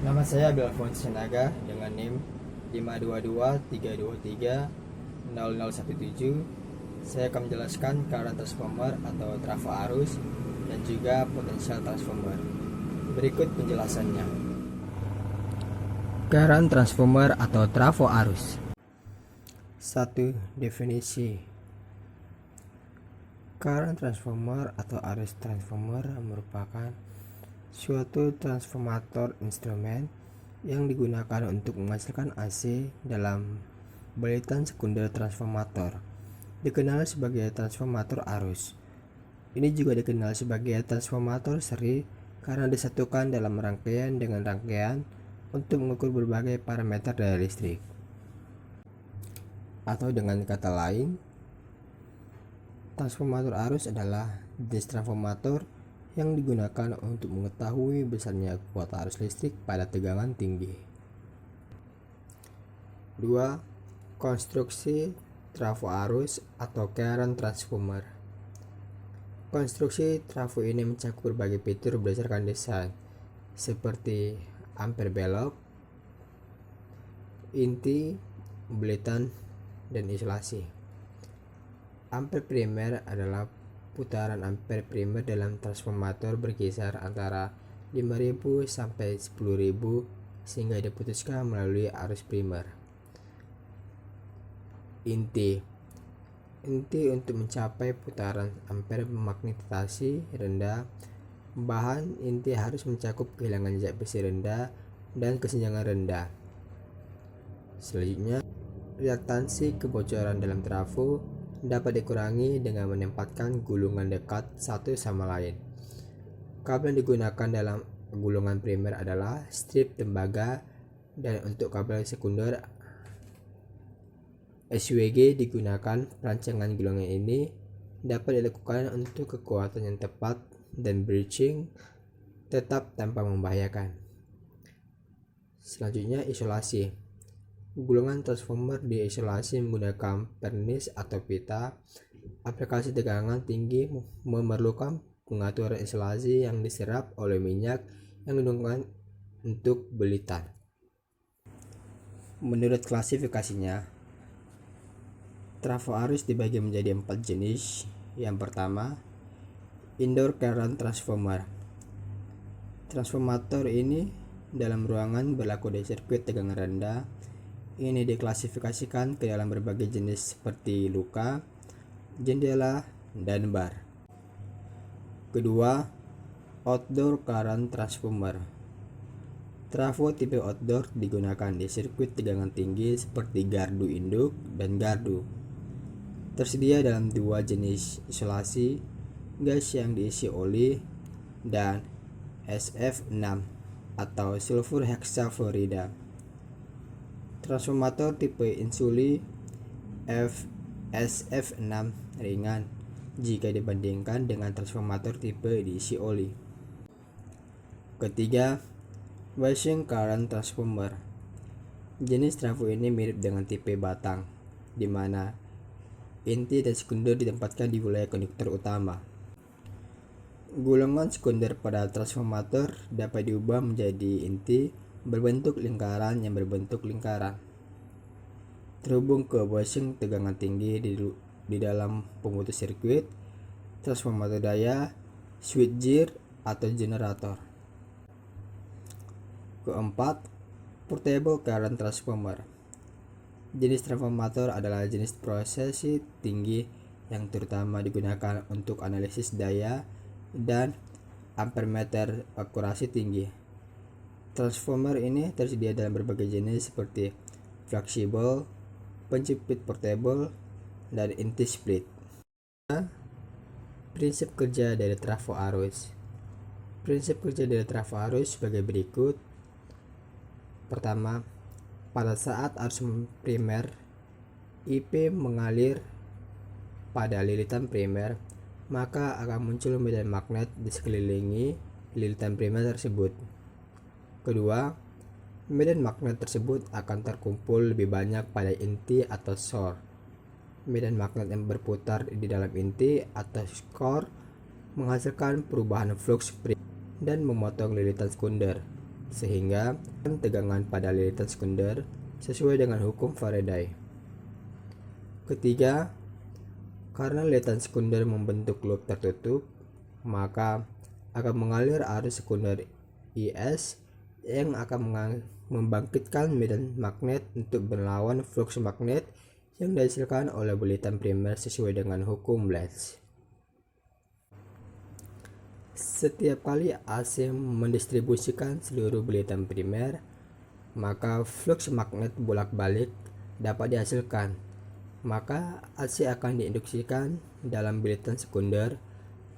Nama saya Belfon Sinaga dengan NIM 52232300017. Saya akan menjelaskan current transformer atau trafo arus dan juga potensial transformer. Berikut penjelasannya. Current transformer atau trafo arus. 1. Definisi. Current transformer atau arus transformer merupakan suatu transformator instrumen yang digunakan untuk menghasilkan AC dalam balitan sekunder transformator, dikenal sebagai transformator arus. Ini juga dikenal sebagai transformator seri karena disatukan dalam rangkaian dengan rangkaian untuk mengukur berbagai parameter daya listrik. Atau dengan kata lain, transformator arus adalah jenis transformator yang digunakan untuk mengetahui besarnya kuota arus listrik pada tegangan tinggi. 2. Konstruksi trafo arus atau current transformer. Konstruksi trafo ini mencakup berbagai fitur berdasarkan desain, seperti ampere belok, inti, balitan, dan isolasi. Ampere primer adalah putaran ampere primer dalam transformator berkisar antara 5.000 sampai 10.000 sehingga diputuskan melalui arus primer. Inti untuk mencapai putaran ampere magnetisasi rendah, bahan inti harus mencakup kehilangan zat besi rendah dan kesenjangan rendah. Selanjutnya, reaktansi kebocoran dalam trafo dapat dikurangi dengan menempatkan gulungan dekat satu sama lain. Kabel yang digunakan dalam gulungan primer adalah strip tembaga, dan untuk kabel sekunder SWG digunakan. Perancangan gulungan ini dapat dilakukan untuk kekuatan yang tepat dan breaching tetap tanpa membahayakan. Selanjutnya, isolasi. Gulungan transformer diisolasi menggunakan pernis atau pita. Aplikasi tegangan tinggi memerlukan pengaturan isolasi yang diserap oleh minyak yang digunakan untuk balitan. Menurut klasifikasinya, trafo arus dibagi menjadi 4 jenis. Yang pertama, indoor current transformer. Transformator ini dalam ruangan berlaku di sirkuit tegangan rendah. Ini diklasifikasikan ke dalam berbagai jenis seperti luka, jendela, dan bar. Kedua, outdoor current transformer. Trafo tipe outdoor digunakan di sirkuit tegangan tinggi seperti gardu induk dan gardu. Tersedia dalam dua jenis isolasi, gas yang diisi oli dan SF6 atau sulfur hexafluorida. Transformator tipe insuli SF6 ringan jika dibandingkan dengan transformator tipe diisi oli. Ketiga, washing current transformer. Jenis trafo ini mirip dengan tipe batang, di mana inti dan sekunder ditempatkan di wilayah konduktor utama. Gulungan sekunder pada transformator dapat diubah menjadi inti berbentuk lingkaran yang berbentuk lingkaran, terhubung ke washing tegangan tinggi di dalam pemutus sirkuit, transformator daya, switchgear, atau generator. Keempat, portable current transformer. Jenis transformator adalah jenis prosesi tinggi yang terutama digunakan untuk analisis daya dan ampermeter akurasi tinggi. Transformer ini tersedia dalam berbagai jenis seperti fleksibel, penjepit portable, dan inti split. Prinsip kerja dari trafo arus. Prinsip kerja dari trafo arus sebagai berikut. Pertama, pada saat arus primer IP mengalir pada lilitan primer, maka akan muncul medan magnet di sekelilingi lilitan primer tersebut. Kedua, medan magnet tersebut akan terkumpul lebih banyak pada inti atau core. Medan magnet yang berputar di dalam inti atau core menghasilkan perubahan flux primer dan memotong lilitan sekunder, sehingga tegangan pada lilitan sekunder sesuai dengan hukum Faraday. Ketiga, karena lilitan sekunder membentuk loop tertutup, maka akan mengalir arus sekunder IS yang akan membangkitkan medan magnet untuk melawan flux magnet yang dihasilkan oleh bulatan primer sesuai dengan hukum Blech. Setiap kali AC mendistribusikan seluruh bulatan primer, maka flux magnet bolak-balik dapat dihasilkan. Maka AC akan diinduksikan dalam bulatan sekunder.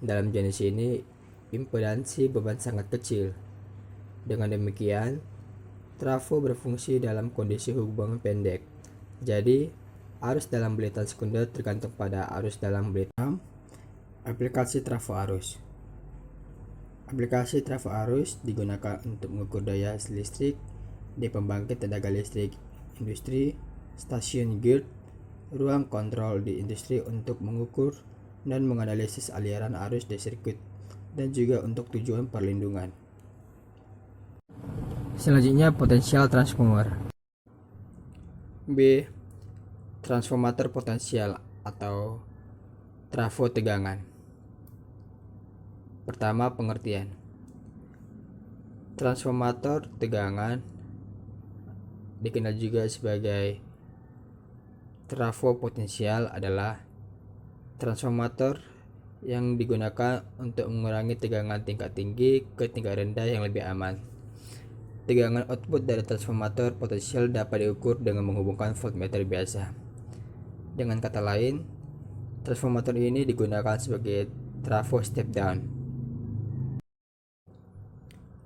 Dalam jenis ini, impedansi beban sangat kecil. Dengan demikian, trafo berfungsi dalam kondisi hubungan pendek. Jadi, arus dalam bulatan sekunder tergantung pada arus dalam bulatan. Aplikasi trafo arus. Aplikasi trafo arus digunakan untuk mengukur daya listrik di pembangkit tenaga listrik industri, stasiun guild, ruang kontrol di industri untuk mengukur dan menganalisis aliran arus di sirkuit, dan juga untuk tujuan perlindungan. Selanjutnya, potensial transformer. B. Transformator potensial atau trafo tegangan. Pertama, pengertian. Transformator tegangan dikenal juga sebagai trafo potensial adalah transformator yang digunakan untuk mengurangi tegangan tingkat tinggi ke tingkat rendah yang lebih aman. Tegangan output dari transformator potensial dapat diukur dengan menghubungkan voltmeter biasa. Dengan kata lain, transformator ini digunakan sebagai trafo step down.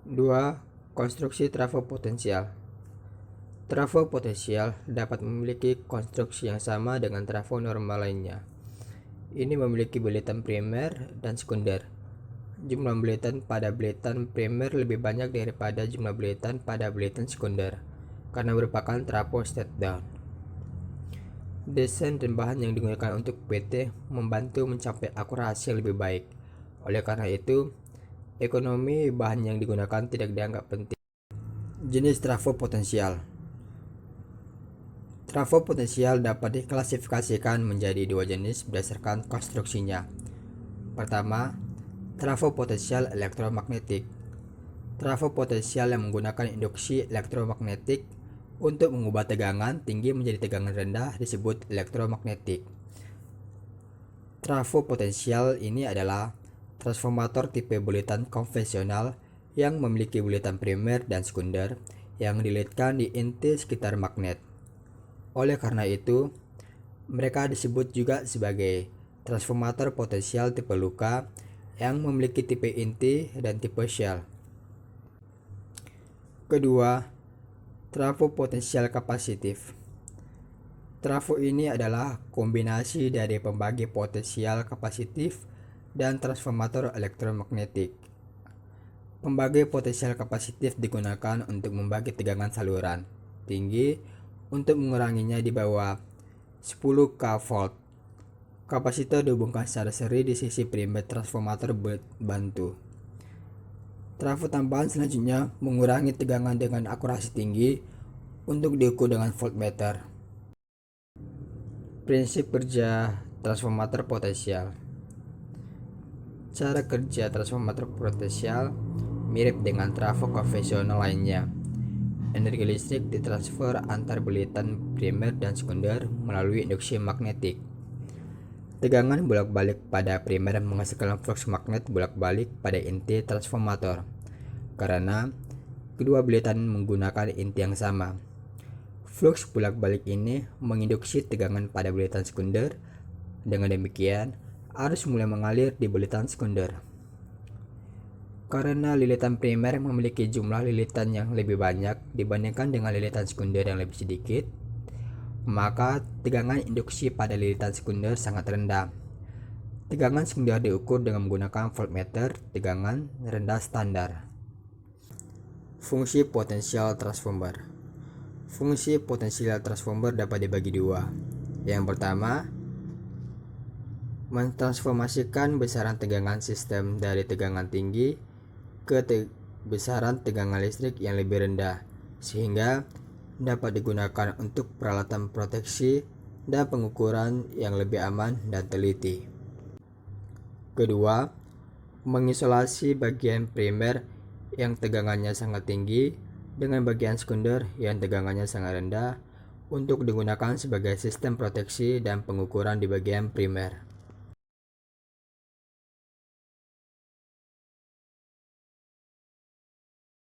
2. Konstruksi trafo potensial. Trafo potensial dapat memiliki konstruksi yang sama dengan trafo normal lainnya. Ini memiliki bulatan primer dan sekunder. Jumlah bulatan pada bulatan primer lebih banyak daripada jumlah bulatan pada bulatan sekunder karena merupakan trafo step down. Desain dan bahan yang digunakan untuk PT membantu mencapai akurasi yang lebih baik. Oleh karena itu, ekonomi bahan yang digunakan tidak dianggap penting. Jenis trafo potensial. Trafo potensial dapat diklasifikasikan menjadi dua jenis berdasarkan konstruksinya. Pertama, trafo potensial elektromagnetik. Trafo potensial yang menggunakan induksi elektromagnetik untuk mengubah tegangan tinggi menjadi tegangan rendah disebut elektromagnetik. Trafo potensial ini adalah transformator tipe bulatan konvensional yang memiliki bulatan primer dan sekunder yang dililitkan di inti sekitar magnet. Oleh karena itu, mereka disebut juga sebagai transformator potensial tipe luka yang memiliki tipe inti dan tipe shell. Kedua, trafo potensial kapasitif. Trafo ini adalah kombinasi dari pembagi potensial kapasitif dan transformator elektromagnetik. Pembagi potensial kapasitif digunakan untuk membagi tegangan saluran tinggi untuk menguranginya di bawah 10 kV. Kapasitor dihubungkan secara seri di sisi primer transformator bantu. Trafo tambahan selanjutnya mengurangi tegangan dengan akurasi tinggi untuk diukur dengan voltmeter. Prinsip kerja transformator potensial. Cara kerja transformator potensial mirip dengan trafo konvensional lainnya. Energi listrik ditransfer antar bulatan primer dan sekunder melalui induksi magnetik. Tegangan bolak-balik pada primer menghasilkan flux magnet bolak-balik pada inti transformator karena kedua bulatan menggunakan inti yang sama. Flux bolak-balik ini menginduksi tegangan pada bulatan sekunder. Dengan demikian, arus mulai mengalir di bulatan sekunder. Karena lilitan primer memiliki jumlah lilitan yang lebih banyak dibandingkan dengan lilitan sekunder yang lebih sedikit, maka tegangan induksi pada lilitan sekunder sangat rendah. Tegangan sekunder diukur dengan menggunakan voltmeter tegangan rendah standar. Fungsi potensial transformer. Fungsi potensial transformer dapat dibagi dua. Yang pertama, mentransformasikan besaran tegangan sistem dari tegangan tinggi ke besaran tegangan listrik yang lebih rendah, sehingga dapat digunakan untuk peralatan proteksi dan pengukuran yang lebih aman dan teliti. Kedua, mengisolasi bagian primer yang tegangannya sangat tinggi dengan bagian sekunder yang tegangannya sangat rendah untuk digunakan sebagai sistem proteksi dan pengukuran di bagian primer.